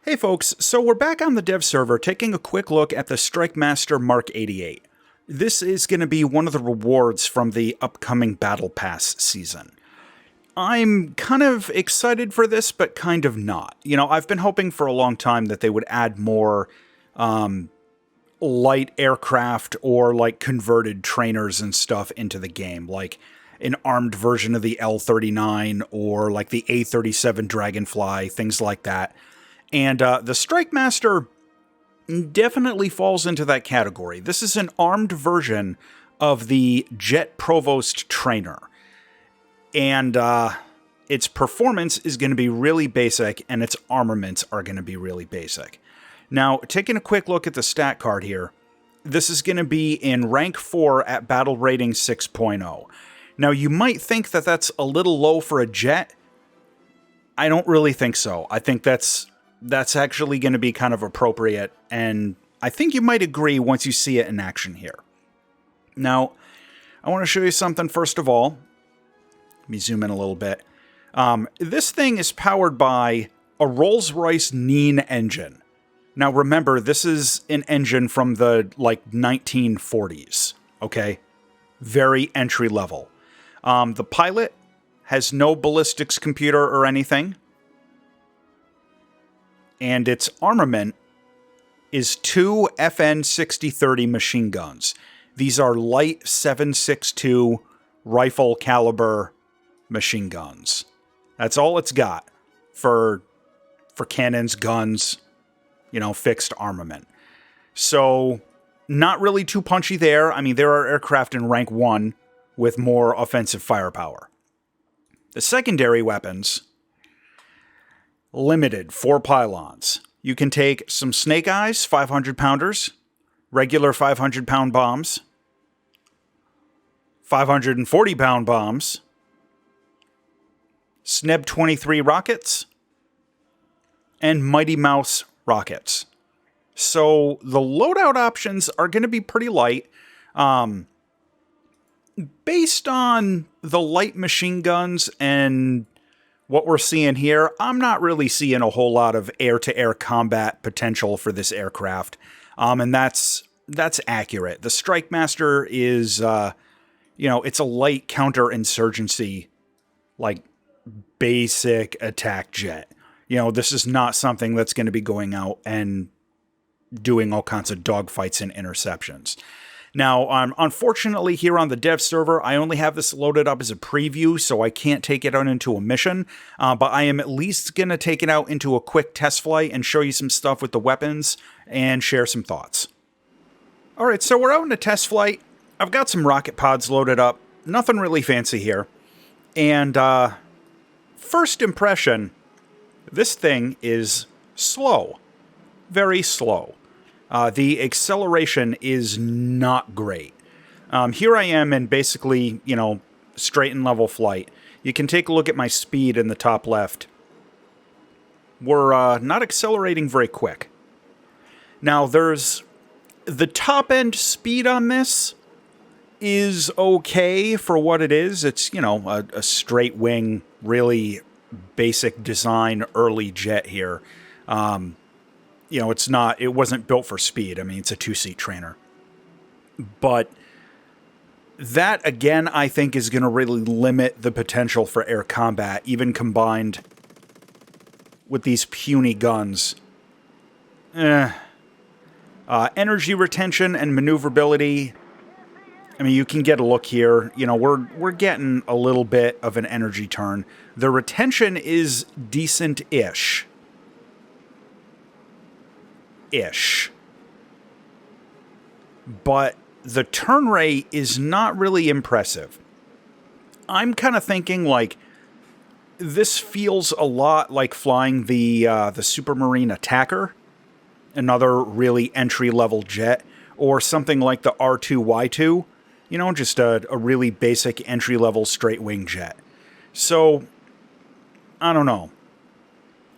Hey folks, so we're back on the dev server taking a quick look at the Strikemaster Mk.88. This is going to be one of the rewards from the upcoming Battle Pass season. I'm kind of excited for this, but kind of not. You know, I've been hoping for a long time that they would add more light aircraft or like converted trainers and stuff into the game, like an armed version of the L-39 or like the A-37 Dragonfly, things like that. And the Strikemaster definitely falls into that category. This is an armed version of the Jet Provost Trainer. And its performance is going to be really basic, and its armaments are going to be really basic. Now, taking a quick look at the stat card here, this is going to be in rank 4 at battle rating 6.0. Now, you might think that that's a little low for a jet. I don't really think so. I think that's actually going to be kind of appropriate, and I think you might agree once you see it in action here. Now, I want to show you something first of all. Let me zoom in a little bit. This thing is powered by a Rolls-Royce Nene engine. Now remember, this is an engine from the, 1940s, okay? Very entry level. The pilot has no ballistics computer or anything. And its armament is 2 FN 6030 machine guns. These are light 7.62 rifle caliber machine guns. That's all it's got for cannons, guns, fixed armament. So, not really too punchy there. I mean, there are aircraft in rank 1 with more offensive firepower. The secondary weapons, limited 4 pylons. You can take some Snake Eyes, 500 pounders, regular 500 pound bombs, 540 pound bombs, Sneb 23 rockets, and Mighty Mouse rockets. So the loadout options are going to be pretty light. Based on the light machine guns and what we're seeing here, I'm not really seeing a whole lot of air-to-air combat potential for this aircraft. And that's accurate. The Strikemaster is, it's a light counterinsurgency, basic attack jet. This is not something that's going to be going out and doing all kinds of dogfights and interceptions. Now, unfortunately, here on the dev server, I only have this loaded up as a preview, so I can't take it out into a mission, but I am at least going to take it out into a quick test flight and show you some stuff with the weapons and share some thoughts. Alright, so we're out in a test flight. I've got some rocket pods loaded up. Nothing really fancy here. And, first impression, this thing is slow. Very slow. The acceleration is not great. Here I am in basically, straight and level flight. You can take a look at my speed in the top left. We're not accelerating very quick. Now, there's the top end speed on this is okay for what it is. It's, a straight wing, really basic design early jet here. It wasn't built for speed. I mean, it's a 2-seat trainer. But that, again, I think is going to really limit the potential for air combat, even combined with these puny guns. Energy retention and maneuverability. I mean, you can get a look here. We're getting a little bit of an energy turn. The retention is decent-ish. But the turn rate is not really impressive. I'm kind of thinking this feels a lot like flying the Supermarine Attacker, another really entry-level jet, or something like the R2Y2, just a really basic entry-level straight-wing jet. So, I don't know.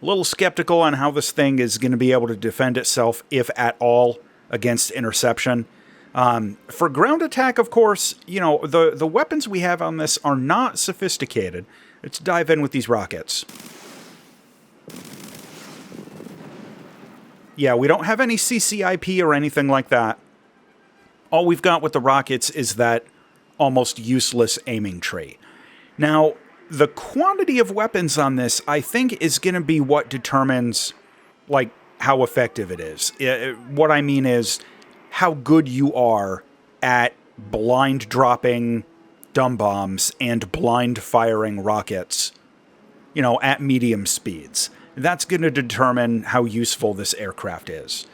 A little skeptical on how this thing is going to be able to defend itself, if at all, against interception. For ground attack, of course, the weapons we have on this are not sophisticated. Let's dive in with these rockets. Yeah, we don't have any CCIP or anything like that. All we've got with the rockets is that almost useless aiming trait. Now, the quantity of weapons on this, I think, is going to be what determines, like, how effective it is. What I mean is how good you are at blind dropping dumb bombs and blind firing rockets, at medium speeds. That's going to determine how useful this aircraft is.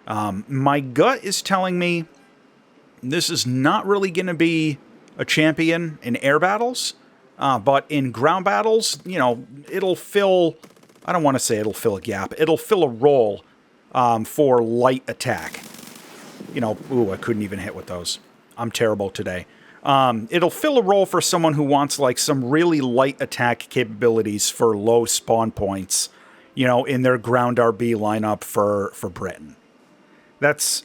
My gut is telling me this is not really going to be a champion in air battles, but in ground battles, it'll fill, I don't want to say it'll fill a gap, it'll fill a role for light attack. I couldn't even hit with those. I'm terrible today. It'll fill a role for someone who wants like some really light attack capabilities for low spawn points, in their ground RB lineup for Britain. That's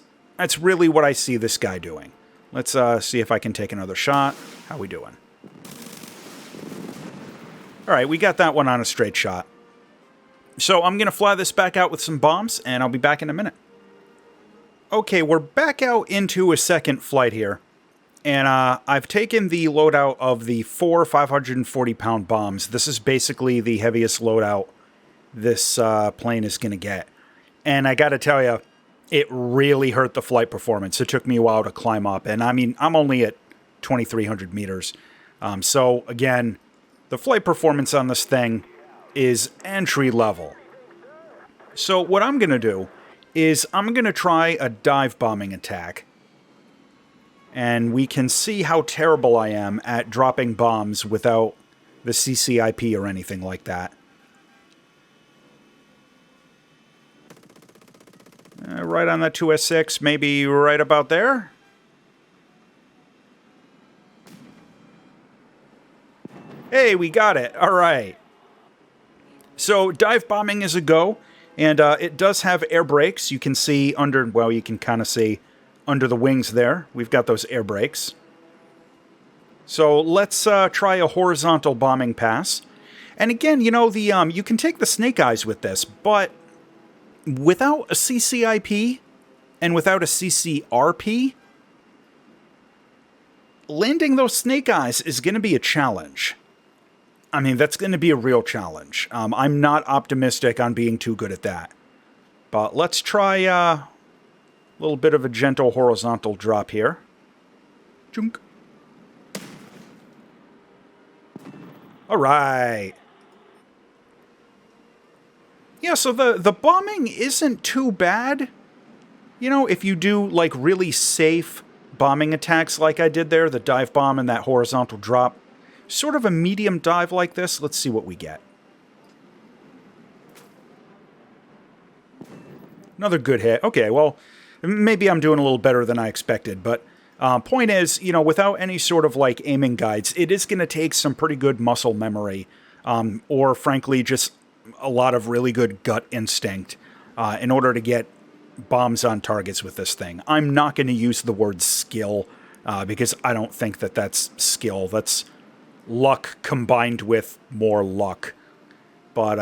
really what I see this guy doing. Let's see if I can take another shot. How we doing? All right, we got that one on a straight shot. So I'm going to fly this back out with some bombs, and I'll be back in a minute. Okay, we're back out into a second flight here. And I've taken the loadout of the 4 540-pound bombs. This is basically the heaviest loadout this plane is going to get. And I got to tell you, it really hurt the flight performance. It took me a while to climb up. And I mean, I'm only at 2,300 meters. So again, the flight performance on this thing is entry level. So what I'm going to do is I'm going to try a dive bombing attack. And we can see how terrible I am at dropping bombs without the CCIP or anything like that. Right on that 2S6, maybe right about there. Hey, we got it. All right. So dive bombing is a go, and it does have air brakes. You can see you can kind of see under the wings there. We've got those air brakes. So let's try a horizontal bombing pass. And again, you can take the snake eyes with this, but without a CCIP and without a CCRP, landing those snake eyes is going to be a challenge. I mean, that's going to be a real challenge. I'm not optimistic on being too good at that. But let's try a little bit of a gentle horizontal drop here. Junk. All right. Yeah, so the bombing isn't too bad. If you do, like, really safe bombing attacks like I did there, the dive bomb and that horizontal drop, sort of a medium dive like this, let's see what we get. Another good hit. Okay, well, maybe I'm doing a little better than I expected, but point is, without any sort of, like, aiming guides, it is going to take some pretty good muscle memory, or, frankly, just a lot of really good gut instinct in order to get bombs on targets with this thing. I'm not going to use the word skill, because I don't think that that's skill. That's luck combined with more luck. But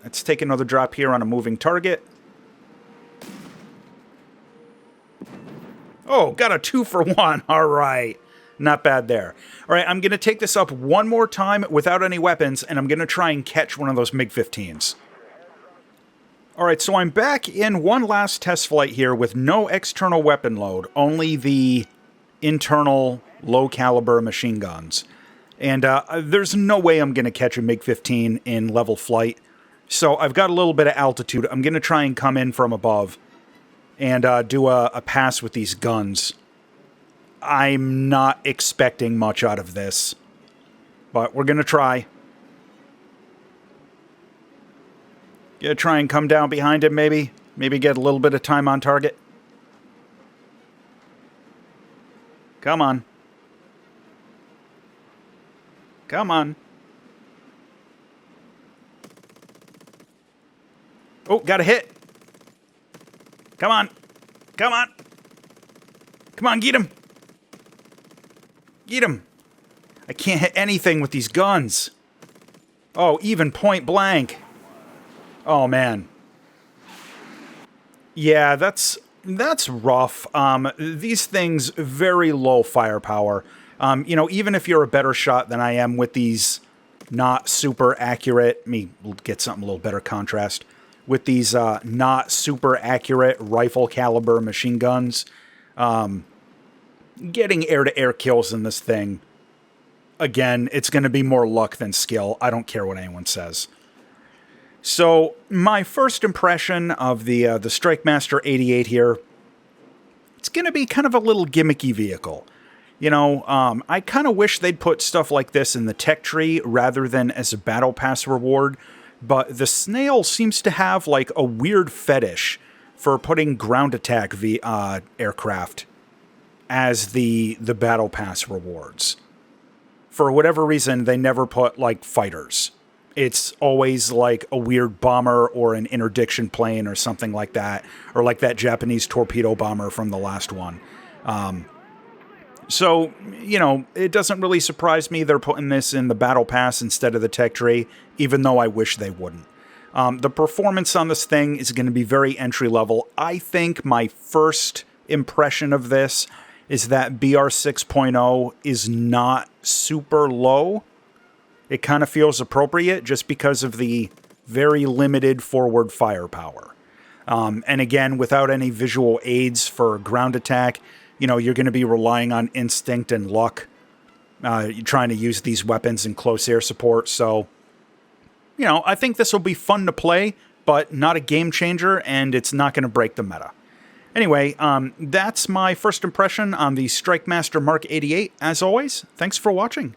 let's take another drop here on a moving target. Oh, got a 2-for-1. All right. Not bad there. All right, I'm going to take this up one more time without any weapons, and I'm going to try and catch one of those MiG-15s. All right, so I'm back in one last test flight here with no external weapon load, only the internal low-caliber machine guns. And there's no way I'm going to catch a MiG-15 in level flight, so I've got a little bit of altitude. I'm going to try and come in from above and do a pass with these guns. I'm not expecting much out of this, but we're going to try. Gonna try and come down behind him, maybe. Maybe get a little bit of time on target. Come on. Come on. Oh, got a hit. Come on. Come on. Come on, get him. Get him. I can't hit anything with these guns. Oh, even point blank. Oh, man. Yeah, that's rough. These things very low firepower. Even if you're a better shot than I am with these not super accurate, let me get something a little better contrast with these not super accurate rifle caliber machine guns. Getting air to air kills in this thing, again, it's going to be more luck than skill. I don't care what anyone says. So my first impression of the Strikemaster 88 here, it's going to be kind of a little gimmicky vehicle. I kind of wish they'd put stuff like this in the tech tree rather than as a battle pass reward, but the snail seems to have like a weird fetish for putting ground attack aircraft as the battle pass rewards. For whatever reason, they never put like fighters. It's always like a weird bomber or an interdiction plane or something like that, or like that Japanese torpedo bomber from the last one. So, it doesn't really surprise me they're putting this in the battle pass instead of the tech tree, even though I wish they wouldn't. The performance on this thing is going to be very entry level. I think my first impression of this is that BR 6.0 is not super low. It kind of feels appropriate just because of the very limited forward firepower. And again, without any visual aids for ground attack, you're going to be relying on instinct and luck. You're trying to use these weapons in close air support. So, I think this will be fun to play, but not a game changer, and it's not going to break the meta. Anyway, that's my first impression on the Strikemaster Mk.88. As always, thanks for watching.